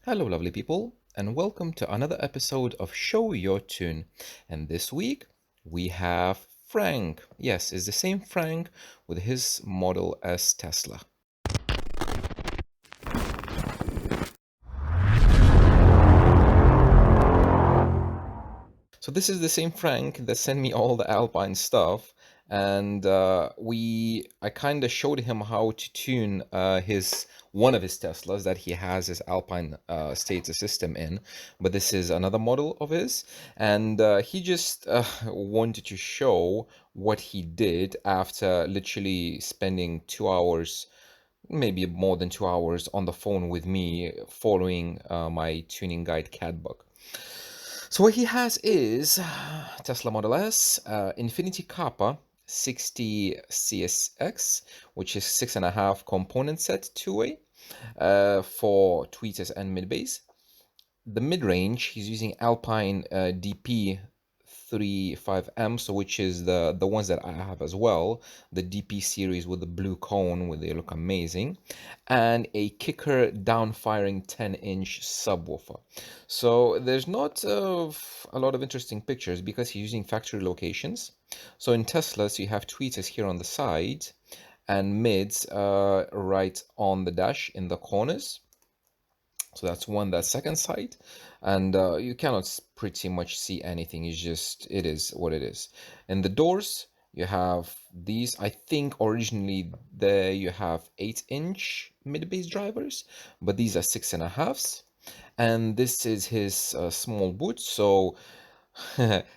Hello, lovely people, and welcome to another episode of Show Your Tune. And this week we have Frank. Yes, it's the same Frank with his Model S Tesla. So this is the same Frank that sent me all the Alpine stuff, and I kind of showed him how to tune his one of his Teslas that he has his Alpine stator system in, but this is another model of his, and he just wanted to show what he did after literally spending 2 hours, maybe more than 2 hours on the phone with me following my tuning guide CADBug. So what he has is Tesla Model S, Infinity Kappa 60 CSX, which is 6.5 component set, two-way, for tweeters and mid-bass. The mid-range, he's using Alpine DP 35M, so which is the ones that I have as well, the DP series with the blue cone, where they look amazing, and a kicker down-firing 10-inch subwoofer. So there's not a lot of interesting pictures because he's using factory locations. So in Teslas, you have tweeters here on the side and mids right on the dash in the corners. So that's one, that second side, and you cannot pretty much see anything. It is what it is. In the doors, you have these. I think originally there you have 8-inch mid-bass drivers, but these are 6.5s. And this is his small boot. So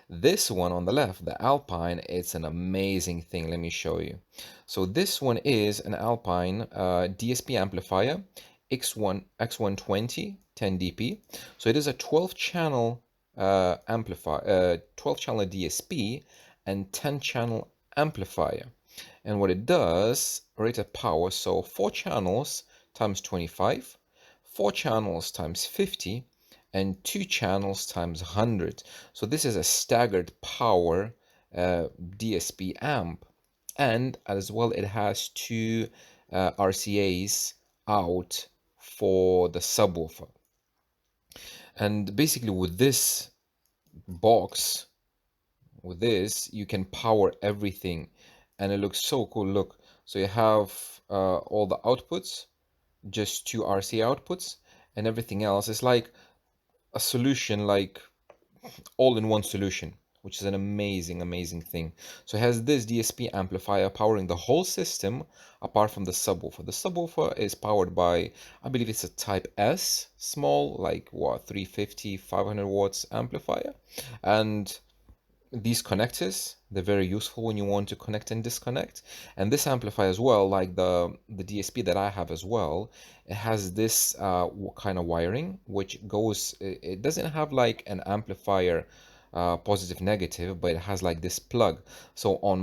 this one on the left, the Alpine, it's an amazing thing. Let me show you. So this one is an Alpine DSP amplifier, X120 10dp. So it is a 12-channel amplifier, 12-channel DSP and 10-channel amplifier. And what it does, rated power, so 4 channels times 25, 4 channels times 50, and 2 channels times 100. So this is a staggered power DSP amp. And as well, it has 2 RCAs out for the subwoofer. And basically with this box, with this, you can power everything. And it looks so cool. Look, so you have all the outputs, just 2 RCA outputs, and everything else is like a solution, like all-in-one solution, which is an amazing thing. So it has this DSP amplifier powering the whole system apart from the subwoofer. The subwoofer is powered by, I believe it's a Type S, small, like what, 350, 500 watts amplifier. And these connectors, they're very useful when you want to connect and disconnect. And this amplifier as well, like the DSP that I have as well, it has this kind of wiring which goes, it doesn't have like an amplifier positive negative, but it has like this plug. So on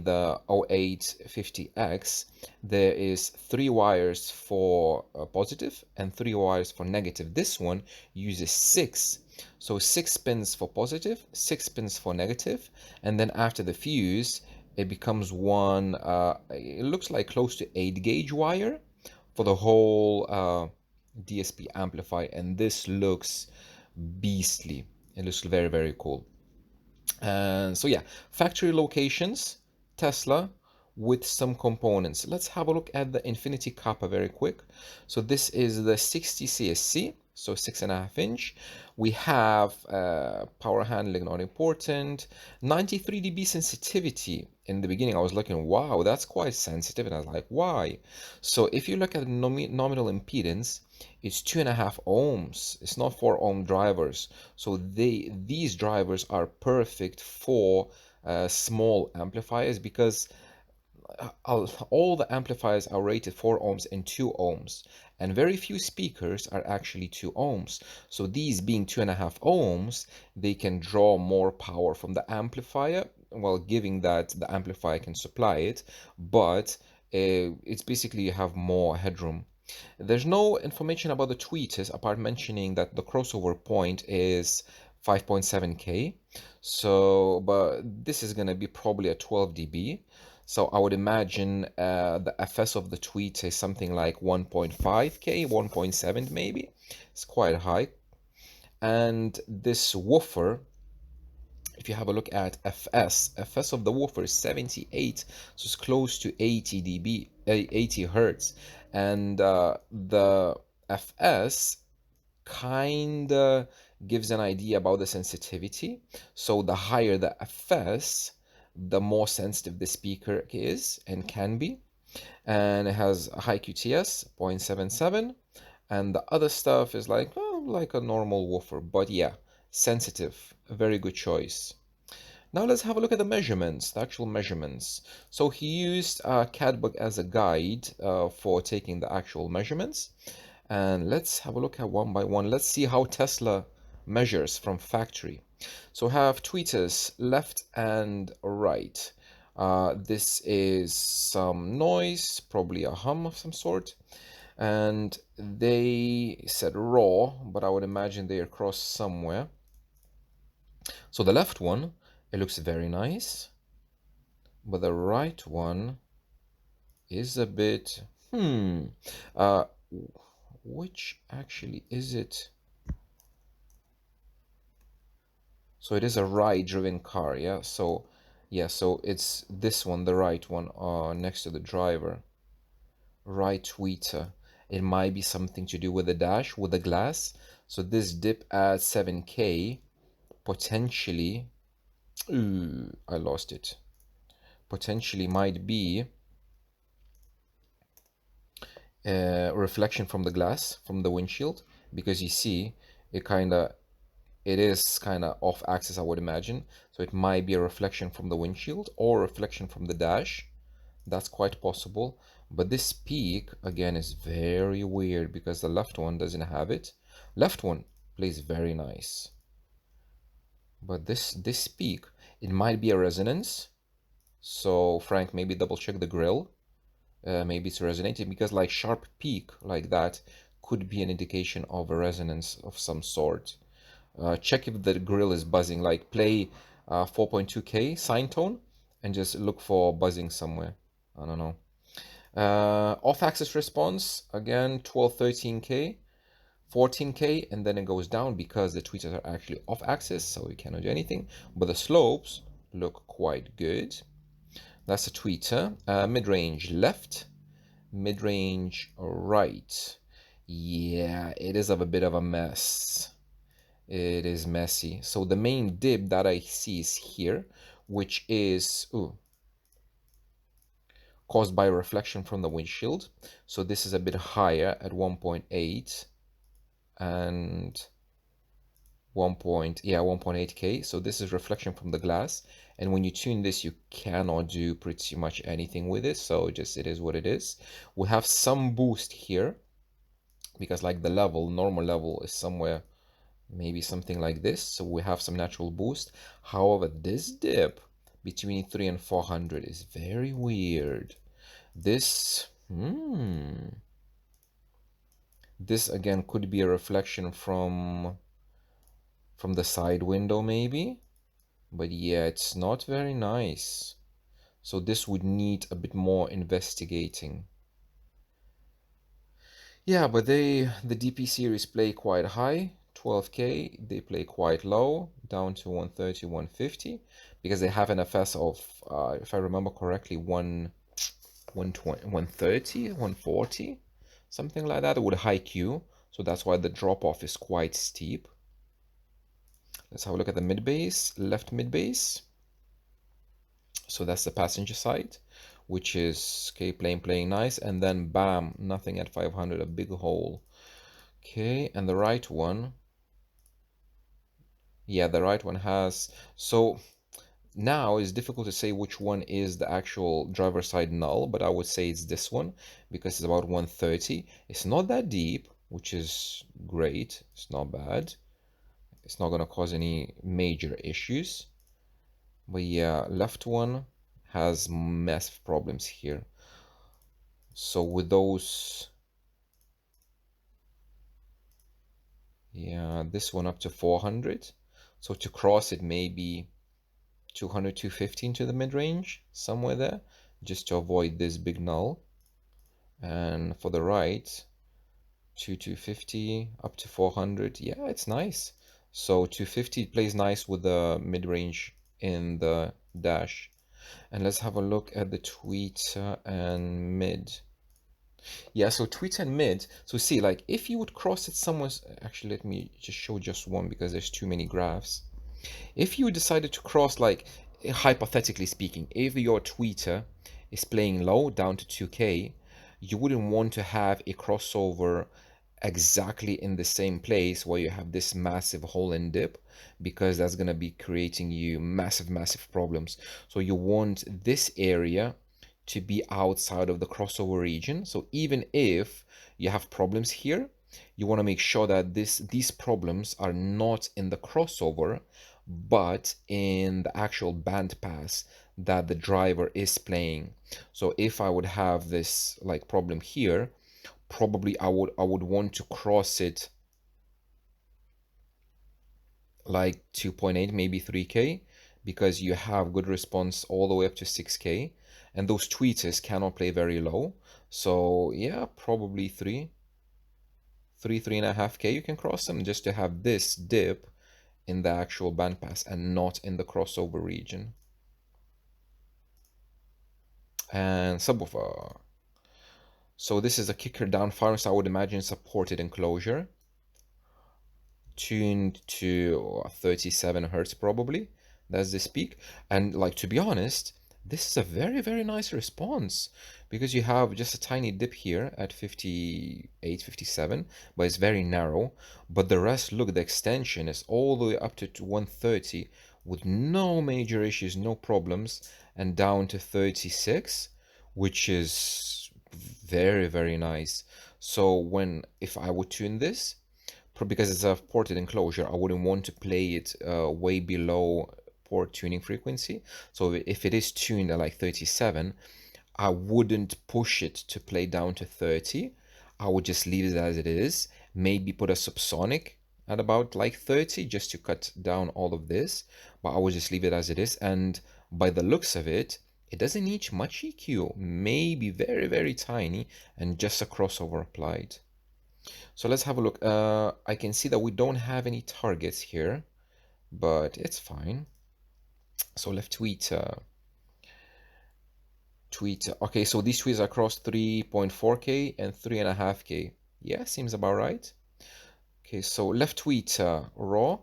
the 0850X, there is 3 wires for positive and 3 wires for negative. This one uses 6. So 6 pins for positive, 6 pins for negative, and then after the fuse, it becomes one, it looks like close to 8 gauge wire for the whole DSP amplifier, and this looks beastly. It looks very cool. And so yeah, factory locations, Tesla, with some components. Let's have a look at the Infinity Kappa very quick. So this is the 60 CSC, so 6.5 inch. We have power handling, not important. 93 dB sensitivity. In the beginning, I was looking, wow, that's quite sensitive. And I was like, why? So if you look at the nominal impedance, it's 2.5 ohms. It's not 4 ohm drivers. So these drivers are perfect for small amplifiers because all the amplifiers are rated 4 ohms and 2 ohms, and very few speakers are actually 2 ohms. So these being 2.5 ohms, they can draw more power from the amplifier, well, giving that the amplifier can supply it, but it's basically you have more headroom. There's no information about the tweeters apart mentioning that the crossover point is 5.7K. So, but this is going to be probably a 12 dB. So I would imagine the FS of the tweet is something like 1.5K, 1.7 maybe. It's quite high. And this woofer, if you have a look at FS of the woofer is 78, so it's close to 80 dB, 80 hertz, and the FS kinda gives an idea about the sensitivity. So the higher the FS, the more sensitive the speaker is and can be. And it has a high QTS, 0.77, and the other stuff is like, well, like a normal woofer, but yeah, sensitive, a very good choice. Now let's have a look at the measurements, the actual measurements. So he used CADbook as a guide for taking the actual measurements. And let's have a look at one by one. Let's see how Tesla measures from factory. So have tweeters left and right. This is some noise, probably a hum of some sort. And they said raw, but I would imagine they are crossed somewhere. So the left one, it looks very nice, but the right one is a bit, uh, which actually is it? So it is a ride-driven car, yeah? So, yeah, so it's this one, the right one, next to the driver. Right tweeter. It might be something to do with the dash, with the glass. So this dip at 7K, potentially, ooh, I lost it. Potentially might be a reflection from the glass, from the windshield, because you see, it is kind of off axis, I would imagine. So it might be a reflection from the windshield or a reflection from the dash. That's quite possible. But this peak, again, is very weird because the left one doesn't have it. Left one plays very nice. But this peak, it might be a resonance. So Frank, maybe double check the grill. Maybe it's resonating because like sharp peak like that could be an indication of a resonance of some sort. Check if the grill is buzzing, like play 4.2K sine tone and just look for buzzing somewhere. I don't know. Off-axis response, again, 12, 13K, 14K, and then it goes down because the tweeters are actually off-axis, so we cannot do anything. But the slopes look quite good. That's a tweeter. Mid-range left, mid-range right. Yeah, it is of a bit of a mess. It is messy. So the main dip that I see is here, which is caused by reflection from the windshield. So this is a bit higher at 1.8 and 1.8K. So this is reflection from the glass. And when you tune this, you cannot do pretty much anything with it. So just it is what it is. We have some boost here because like the level, normal level is somewhere maybe something like this. So we have some natural boost. However, this dip between 3 and 400 is very weird. This this again could be a reflection from the side window maybe, but yeah, it's not very nice. So this would need a bit more investigating. Yeah, but the DP series play quite high, 12K. They play quite low, down to 130, 150, because they have an FS of, if I remember correctly, 120, 130, 140, something like that, with high Q. So that's why the drop off is quite steep. Let's have a look at the mid bass, left mid bass. So that's the passenger side, which is okay, playing nice, and then bam, nothing at 500, a big hole. Okay, and the right one, yeah, the right one has, so now it's difficult to say which one is the actual driver side null, but I would say it's this one because it's about 130. It's not that deep, which is great. It's not bad. It's not going to cause any major issues. But yeah, left one has massive problems here. So with those, yeah, this one up to 400. So to cross it, maybe 200, 215 to the mid-range, somewhere there, just to avoid this big null. And for the right, to 250 up to 400. Yeah, it's nice. So 250 plays nice with the mid-range in the dash. And let's have a look at the tweeter and mid. Yeah, so tweeter and mid. So see, like if you would cross it somewhere, actually let me just show just one because there's too many graphs. If you decided to cross, like hypothetically speaking, if your tweeter is playing low down to 2K, you wouldn't want to have a crossover exactly in the same place where you have this massive hole and dip, because that's going to be creating you massive problems. So you want this area to be outside of the crossover region. So even if you have problems here, you want to make sure that these problems are not in the crossover, but in the actual bandpass that the driver is playing. So if I would have this like problem here, probably I would want to cross it like 2.8, maybe 3K, because you have good response all the way up to 6K, and those tweeters cannot play very low. So yeah, probably 3.5K you can cross them just to have this dip in the actual bandpass and not in the crossover region. And subwoofer. So this is a kicker down firing, so I would imagine supported enclosure, tuned to 37 hertz probably. That's this peak. And like, to be honest, this is a very nice response, because you have just a tiny dip here at 58, 57, but it's very narrow. But the rest, look, the extension is all the way up to 130 with no major issues, no problems, and down to 36, which is very nice. So if I would tune this, because it's a ported enclosure, I wouldn't want to play it way below port tuning frequency. So if it is tuned at like 37, I wouldn't push it to play down to 30. I would just leave it as it is, maybe put a subsonic at about like 30 just to cut down all of this, but I would just leave it as it is. And by the looks of it, it doesn't need much EQ, maybe very tiny, and just a crossover applied. So let's have a look. I can see that we don't have any targets here, but it's fine. So left tweet. Okay, so these tweets are across 3.4K and 3.5K. Yeah, seems about right. Okay, so left tweet raw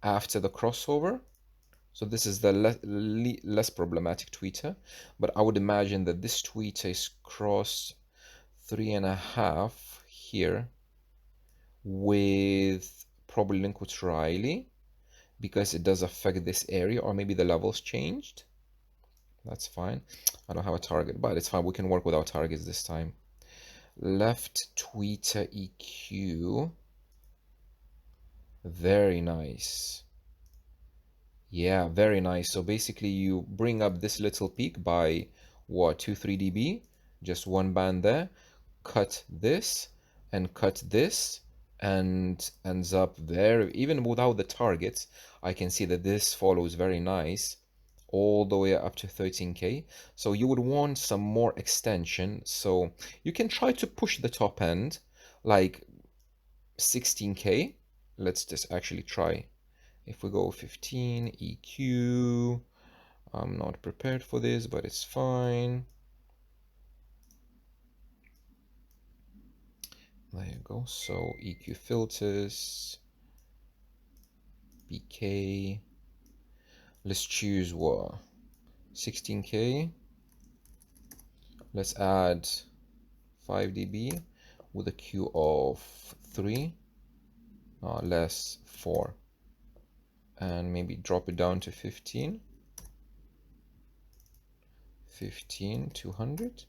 after the crossover. So this is the less problematic tweeter, but I would imagine that this tweeter is cross 3.5 here with probably Linkwood Riley, because it does affect this area, or maybe the levels changed. That's fine. I don't have a target, but it's fine. We can work without targets this time. Left tweeter EQ. Very nice. Yeah, very nice. So basically you bring up this little peak by what, 2-3 dB, just one band there, cut this and cut this, and ends up there. Even without the targets, I can see that this follows very nice all the way up to 13K. So you would want some more extension, so you can try to push the top end like 16K. Let's just actually try. If we go 15 EQ, I'm not prepared for this, but it's fine. There you go. So EQ filters, BK. Let's choose what? 16K. Let's add 5 dB with a Q of 3, less 4. And maybe drop it down to 15. 200.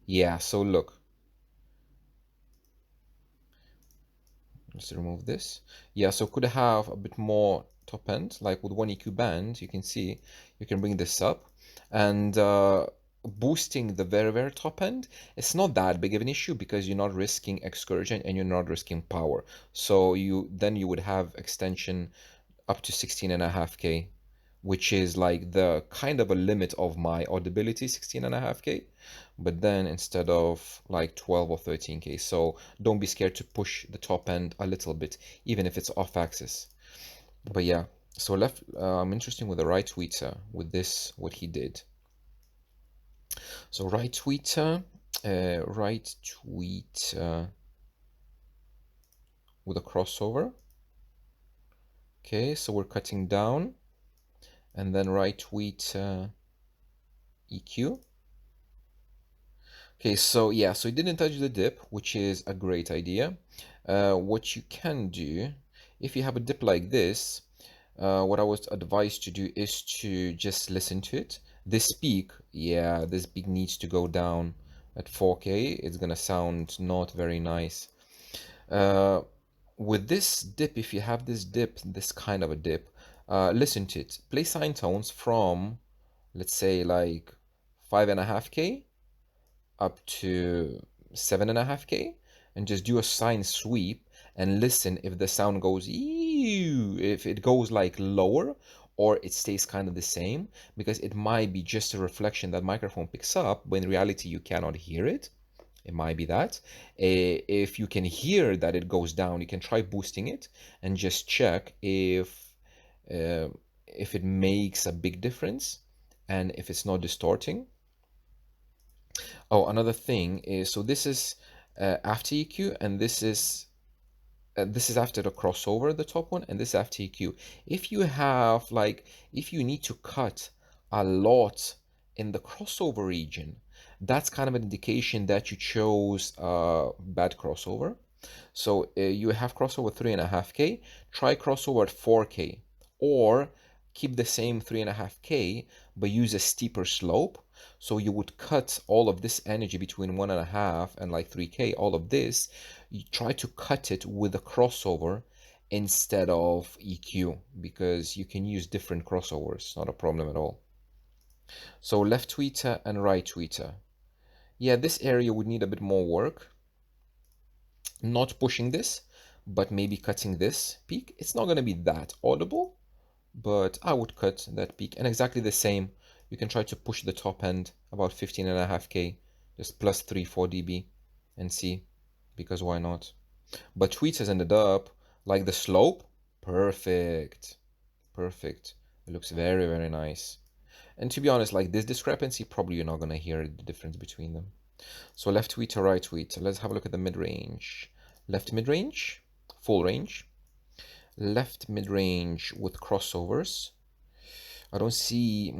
Yeah, so look. Let's remove this. Yeah, so could have a bit more top end, like with one EQ band, you can see, you can bring this up. And boosting the very top end, it's not that big of an issue because you're not risking excursion and you're not risking power. So you would have extension up to 16.5K which is like the kind of a limit of my audibility, 16.5K, but then instead of like 12 or 13K. So don't be scared to push the top end a little bit, even if it's off axis. But yeah, so I'm interested with the right tweeter with this, what he did. So right tweeter with a crossover. Okay, so we're cutting down, and then right tweeter EQ. Okay, so yeah, so it didn't touch the dip, which is a great idea. What you can do, if you have a dip like this, what I was advised to do is to just listen to it. This peak, yeah, this peak needs to go down at 4K. It's gonna sound not very nice. Uh, with this dip, if you have this dip, this kind of a dip, listen to it. Play sine tones from, let's say, like 5.5K up to 7.5K, and just do a sine sweep and listen if the sound goes ew, if it goes like lower or it stays kind of the same, because it might be just a reflection that microphone picks up, but in reality you cannot hear it. It might be that. If you can hear that it goes down, you can try boosting it and just check uh, if it makes a big difference and if it's not distorting. Oh, another thing is, so this is after EQ, and this is after the crossover, the top one, and this is after EQ. If you have like, if you need to cut a lot in the crossover region, that's kind of an indication that you chose bad crossover. So you have crossover 3.5K, try crossover at 4K, or keep the same 3.5K but use a steeper slope. So you would cut all of this energy between 1.5 and like 3K, all of this, you try to cut it with a crossover instead of EQ, because you can use different crossovers, not a problem at all. So left tweeter and right tweeter. Yeah, this area would need a bit more work. Not pushing this, but maybe cutting this peak. It's not going to be that audible, but I would cut that peak. And exactly the same, you can try to push the top end about 15.5K, just plus 3-4 dB and see, because why not? But tweeters ended up like the slope, perfect, perfect. It looks very, very nice. And to be honest, like this discrepancy, probably you're not going to hear the difference between them. So left tweeter, right tweeter. Let's have a look at the mid-range. Left mid-range, full range. Left mid-range with crossovers. I don't see, I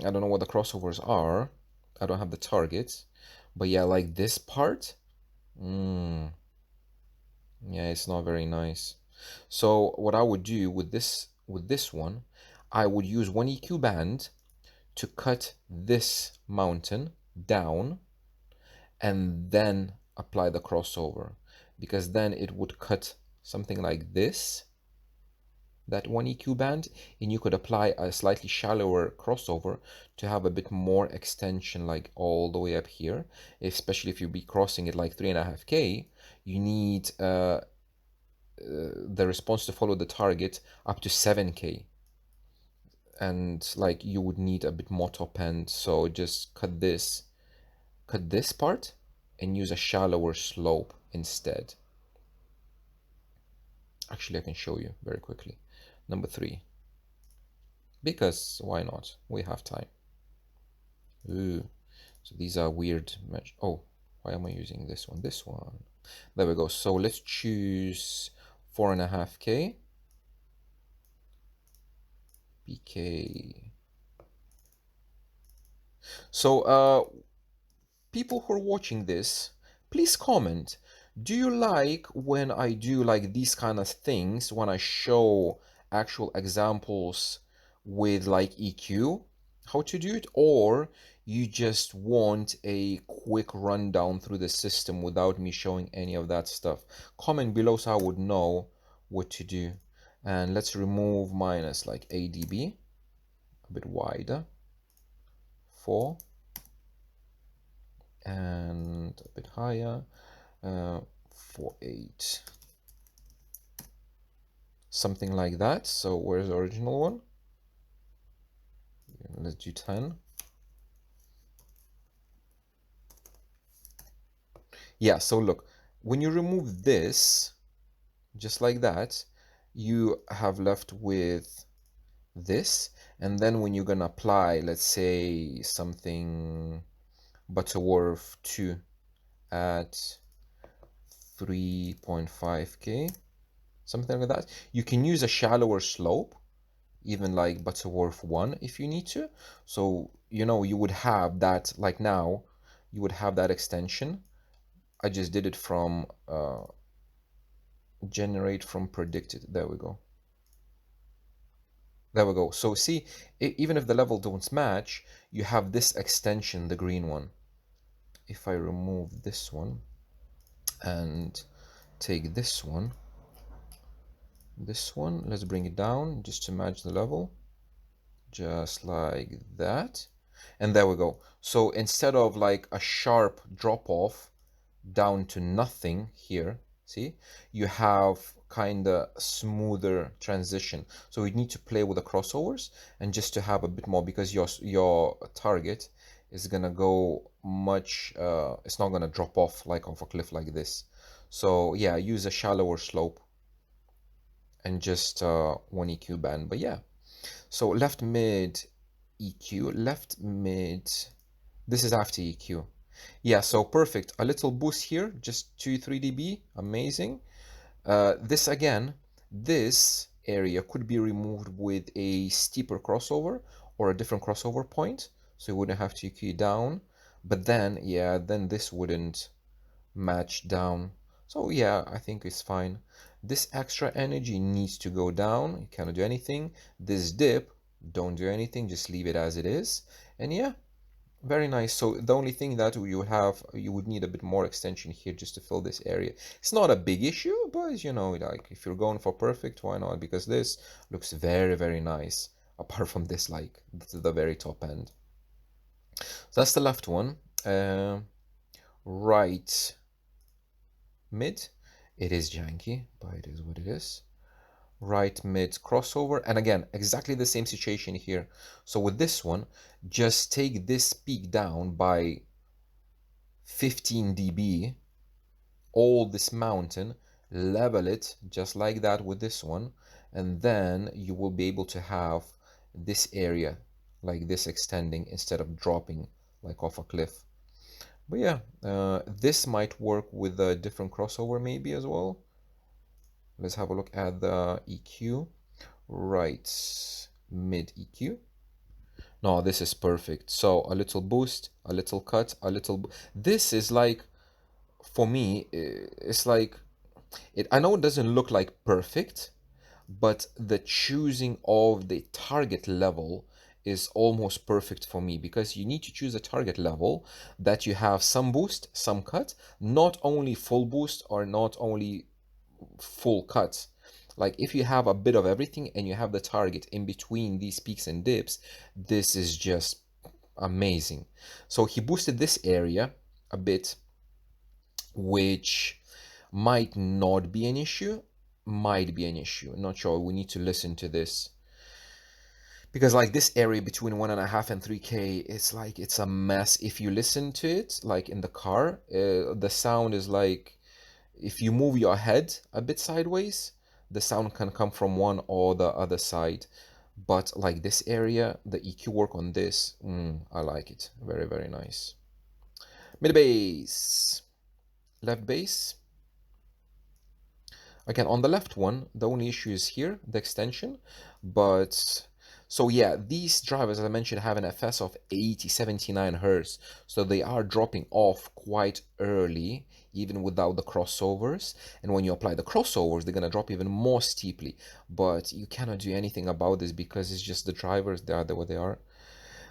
don't know what the crossovers are. I don't have the targets. But yeah, like this part, yeah, it's not very nice. So what I would do with this one, I would use one EQ band to cut this mountain down and then apply the crossover, because then it would cut something like this, that one EQ band, and you could apply a slightly shallower crossover to have a bit more extension, like all the way up here, especially if you be crossing it like 3.5K. You need the response to follow the target up to 7K, and like you would need a bit more top end, so just cut this part and use a shallower slope instead. Actually, I can show you very quickly. Number 3, because why not? We have time. Ooh, so these are weird match. Oh, why am I using this one? This one. There we go. So let's choose 4.5K. PK. So people who are watching this, please comment. Do you like when I do like these kind of things, when I show actual examples with like EQ, how to do it, or you just want a quick rundown through the system without me showing any of that stuff? Comment below so I would know what to do. And let's remove minus like 8 dB, a bit wider, 4, and a bit higher, 4.8, something like that. So where's the original one? let's do 10. Yeah, so look, when you remove this, just like that, you have left with this. And then when you're gonna apply, let's say something Butterworth 2 at 3.5K, something like that, you can use a shallower slope, even like Butterworth 1 if you need to. So, you know, you would have that, like now, you would have that extension. I just did it from generate from predicted. There we go. There we go. So see, even if the level don't match, you have this extension, the green one. If I remove this one and take this one, let's bring it down just to match the level, just like that. And there we go. So instead of like a sharp drop off down to nothing here, see, you have kind of smoother transition. So you need to play with the crossovers and just to have a bit more, because your target is gonna go much it's not gonna drop off like off a cliff like this. So yeah, use a shallower slope and just one EQ band. But yeah, so left mid EQ, left mid, this is after EQ. Yeah, so perfect. A little boost here, just 2-3 dB, amazing. This again, this area could be removed with a steeper crossover or a different crossover point, so you wouldn't have to EQ down. But then, yeah, then this wouldn't match down. So yeah, I think it's fine. This extra energy needs to go down. You cannot do anything. This dip, don't do anything, just leave it as it is. And yeah, very nice. So the only thing that you would need a bit more extension here just to fill this area. It's not a big issue, but you know, like if you're going for perfect, why not? Because this looks very, very nice. Apart from this, like the very top end. So that's the left one. Right mid. It is janky, but it is what it is. Right mid crossover, and again exactly the same situation here. So with this one, just take this peak down by 15 dB, all this mountain, level it just like that with this one, and then you will be able to have this area like this extending instead of dropping like off a cliff. But yeah, this might work with a different crossover maybe as well. Let's have a look at the EQ. Right mid EQ. No, this is perfect. So a little boost, a little cut, a little. This is like, for me, it's like I know it doesn't look like perfect, but the choosing of the target level is almost perfect for me, because you need to choose a target level that you have some boost, some cut, not only full boost or not only full cut. Like if you have a bit of everything and you have the target in between these peaks and dips, this is just amazing. So he boosted this area a bit, which might not be an issue, might be an issue, not sure. We need to listen to this, because like this area between 1.5 and 3K, it's like it's a mess. If you listen to it like in the car, the sound is like, if you move your head a bit sideways, the sound can come from one or the other side. But like this area, the EQ work on this, I like it. Very, very nice. Mid bass, left bass. Again, on the left one, the only issue is here, the extension. But so yeah, these drivers, as I mentioned, have an FS of 80, 79 Hertz. So they are dropping off quite early, even without the crossovers. And when you apply the crossovers, they're gonna drop even more steeply. But you cannot do anything about this because it's just the drivers, they are what they are.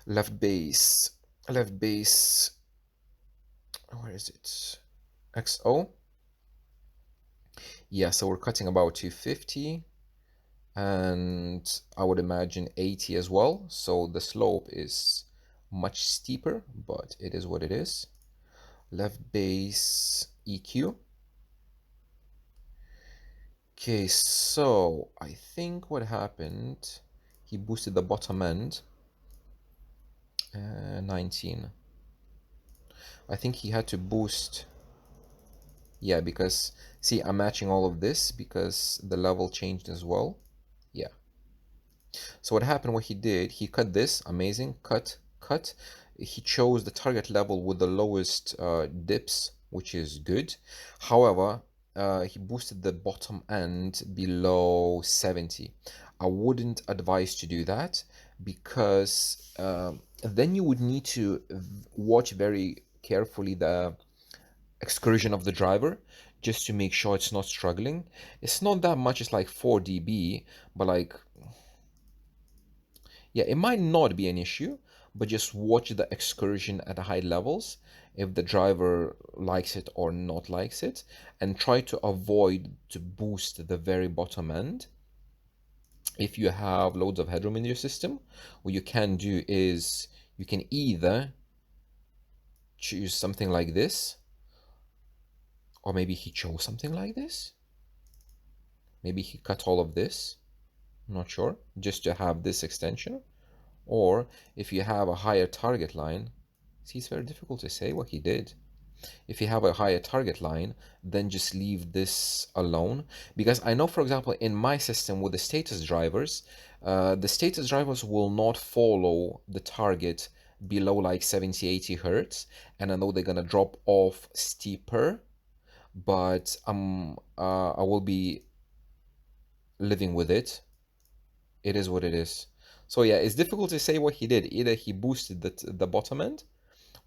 Left bass, left bass, where is it? XO. Yeah, so we're cutting about 250. And I would imagine 80 as well. So the slope is much steeper, but it is what it is. Left bass EQ. Okay, so I think what happened, he boosted the bottom end. 19. I think he had to boost. Yeah, because see, I'm matching all of this because the level changed as well. Yeah. So what happened, what he did, he cut this, amazing, cut. He chose the target level with the lowest dips, which is good. However, he boosted the bottom end below 70. I wouldn't advise to do that because then you would need to watch very carefully the excursion of the driver just to make sure it's not struggling. It's not that much, it's like 4 dB, but like, yeah, it might not be an issue, but just watch the excursion at high levels if the driver likes it or not likes it, and try to avoid to boost the very bottom end. If you have loads of headroom in your system, what you can do is you can either choose something like this, or maybe he chose something like this. Maybe he cut all of this, I'm not sure, just to have this extension. Or if you have a higher target line, see, it's very difficult to say what he did. If you have a higher target line, then just leave this alone. Because I know, for example, in my system with the status drivers will not follow the target below like 70, 80 hertz. And I know they're gonna drop off steeper, but I will be living with it. It is what it is. So yeah, it's difficult to say what he did. Either he boosted the bottom end,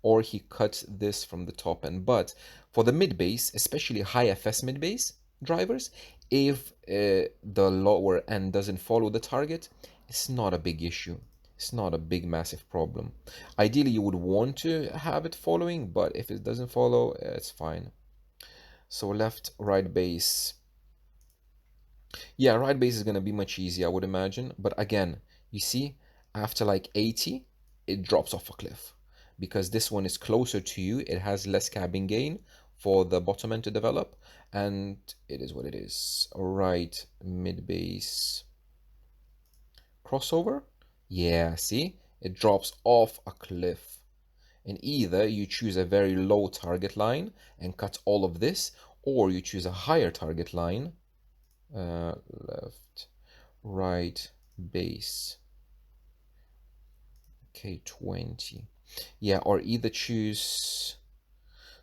or he cut this from the top end. But for the mid bass, especially high FS mid bass drivers, if the lower end doesn't follow the target, it's not a big issue. It's not a big massive problem. Ideally, you would want to have it following, but if it doesn't follow, it's fine. So left, right bass. Yeah, right bass is gonna be much easier, I would imagine. But again, you see, after like 80, it drops off a cliff. Because this one is closer to you, it has less cabin gain for the bottom end to develop, and it is what it is. Right, mid bass crossover. Yeah, see, it drops off a cliff. And either you choose a very low target line and cut all of this, or you choose a higher target line, left, right, bass. Okay, 20. Yeah, or either choose.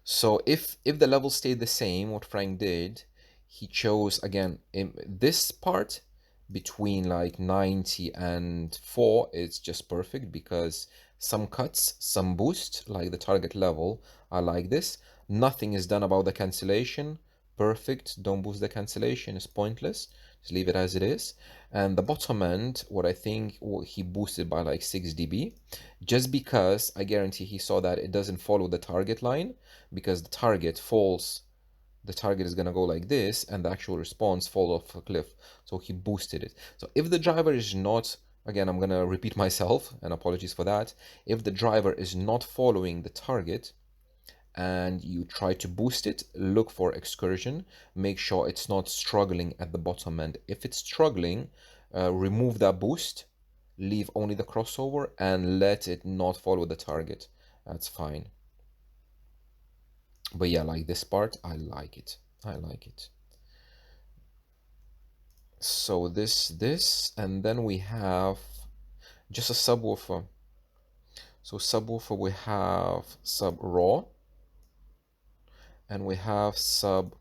So if the level stayed the same, what Frank did, he chose again in this part between like 90 and 4, it's just perfect because some cuts, some boost, like the target level, are like this. Nothing is done about the cancellation. Perfect. Don't boost the cancellation. It's pointless. Just leave it as it is. And the bottom end, what I think he boosted by like 6 dB, just because I guarantee he saw that it doesn't follow the target line, because the target falls, the target is going to go like this and the actual response fall off a cliff. So he boosted it. So if the driver is not, again, I'm going to repeat myself and apologies for that, if the driver is not following the target and you try to boost it, look for excursion, make sure it's not struggling at the bottom end. If it's struggling, remove that boost, leave only the crossover and let it not follow the target. That's fine. But yeah, like this part, I like it. I like it. So this, and then we have just a subwoofer. So subwoofer, we have sub raw, and we have sub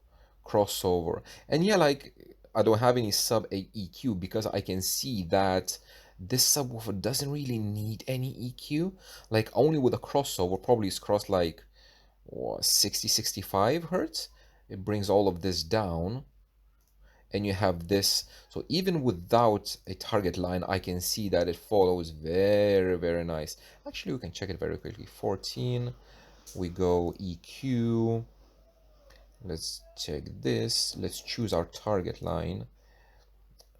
crossover. And yeah, like I don't have any sub EQ because I can see that this subwoofer doesn't really need any EQ. Like only with a crossover, probably it's crossed like what, 60, 65 hertz. It brings all of this down. And you have this. So even without a target line, I can see that it follows very, very nice. Actually, we can check it very quickly. 14, we go EQ. Let's check this. Let's choose our target line.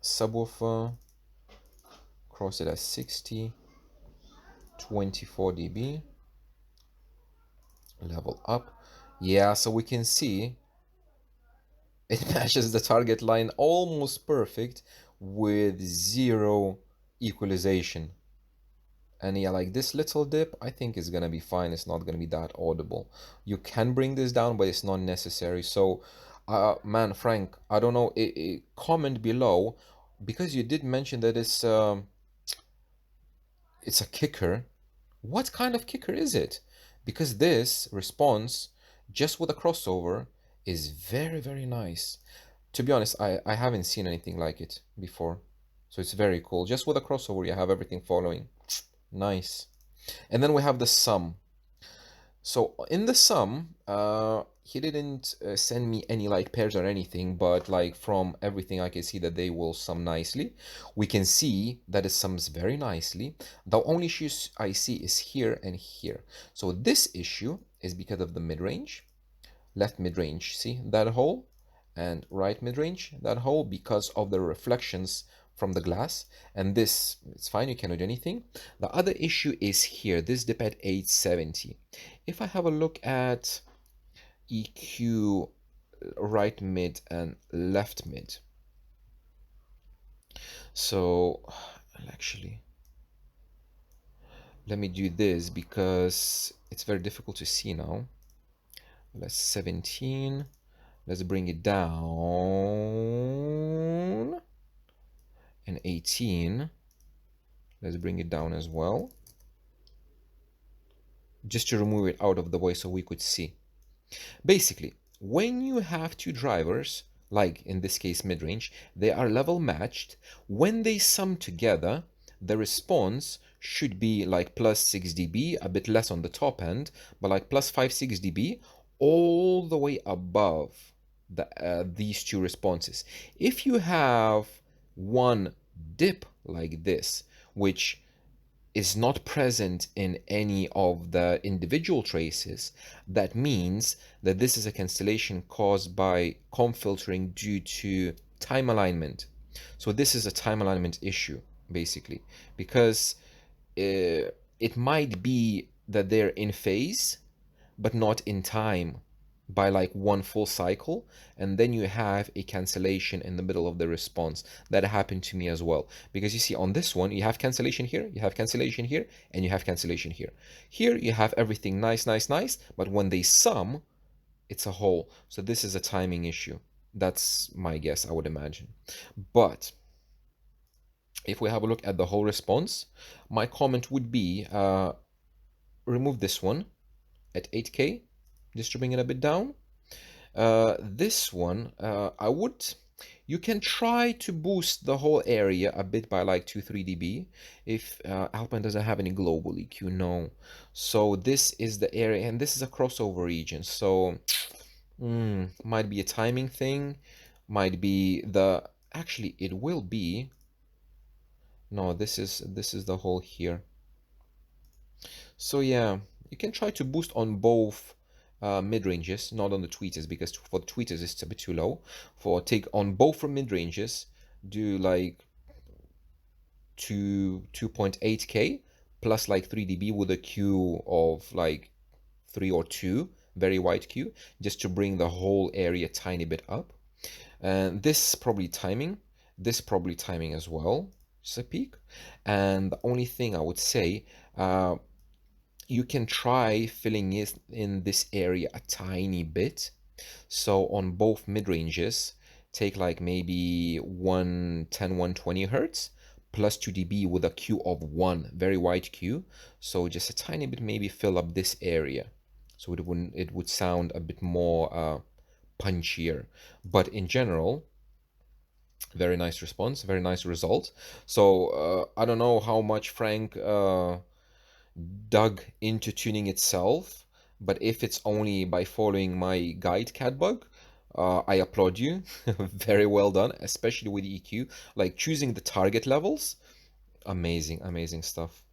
Subwoofer, cross it at 60, 24 dB. Level up. Yeah, so we can see it matches the target line almost perfect with zero equalization. And yeah, like this little dip, I think is gonna be fine. It's not gonna be that audible. You can bring this down, but it's not necessary. So, man, Frank, I don't know. Comment below, because you did mention that it's a kicker. What kind of kicker is it? Because this response, just with a crossover, is very, very nice. To be honest, I haven't seen anything like it before. So it's very cool. Just with a crossover, you have everything following. Nice. And then we have the sum. So in the sum, he didn't send me any like pairs or anything, but like from everything I can see that they will sum nicely. We can see that it sums very nicely. The only issues I see is here and here. So this issue is because of the mid-range, left mid-range, see that hole? And right mid-range, that hole, because of the reflections from the glass. And this, it's fine, you cannot do anything. The other issue is here, this dip at 870. If I have a look at EQ right mid and left mid, so actually let me do this because it's very difficult to see now. Let's 17, let's bring it down, and 18, let's bring it down as well, just to remove it out of the way so we could see. Basically, when you have two drivers, like in this case mid-range, they are level matched. When they sum together, the response should be like plus 6 dB, a bit less on the top end, but like plus 5, 6 dB, all the way above these two responses. If you have one dip like this, which is not present in any of the individual traces, that means that this is a cancellation caused by comb filtering due to time alignment. So this is a time alignment issue, basically, because it might be that they're in phase, but not in time by like one full cycle, and then you have a cancellation in the middle of the response. That happened to me as well, because you see on this one you have cancellation here, you have cancellation here, and you have cancellation here. Here you have everything nice, nice, nice, but when they sum, it's a whole. So this is a timing issue. That's my guess, I would imagine. But if we have a look at the whole response, my comment would be remove this one at 8K, just to bring it a bit down. This one, you can try to boost the whole area a bit by like 2-3 dB. If Alpine doesn't have any global EQ, no. So this is the area, and this is a crossover region. So might be a timing thing, might be actually it will be, no, this is the whole here. So yeah, you can try to boost on both mid-ranges, not on the tweeters, because for the tweeters it's a bit too low. For take on both from mid-ranges, do like 2.8K plus like 3 dB with a Q of like 3 or 2, very wide Q, just to bring the whole area a tiny bit up. And this probably timing, this probably timing as well, just a peak. And the only thing I would say, you can try filling in this area a tiny bit. So on both mid-ranges, take like maybe 110, 120 hertz plus 2 dB with a Q of 1, very wide Q. So just a tiny bit, maybe fill up this area. So it would sound a bit more punchier. But in general, very nice response, very nice result. So I don't know how much Frank dug into tuning itself, but if it's only by following my guide catbug, I applaud you. Very well done, especially with EQ, like choosing the target levels. Amazing, amazing stuff.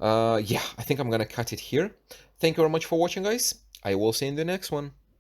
Yeah, I think I'm gonna cut it here. Thank you very much for watching, guys. I will see you in the next one.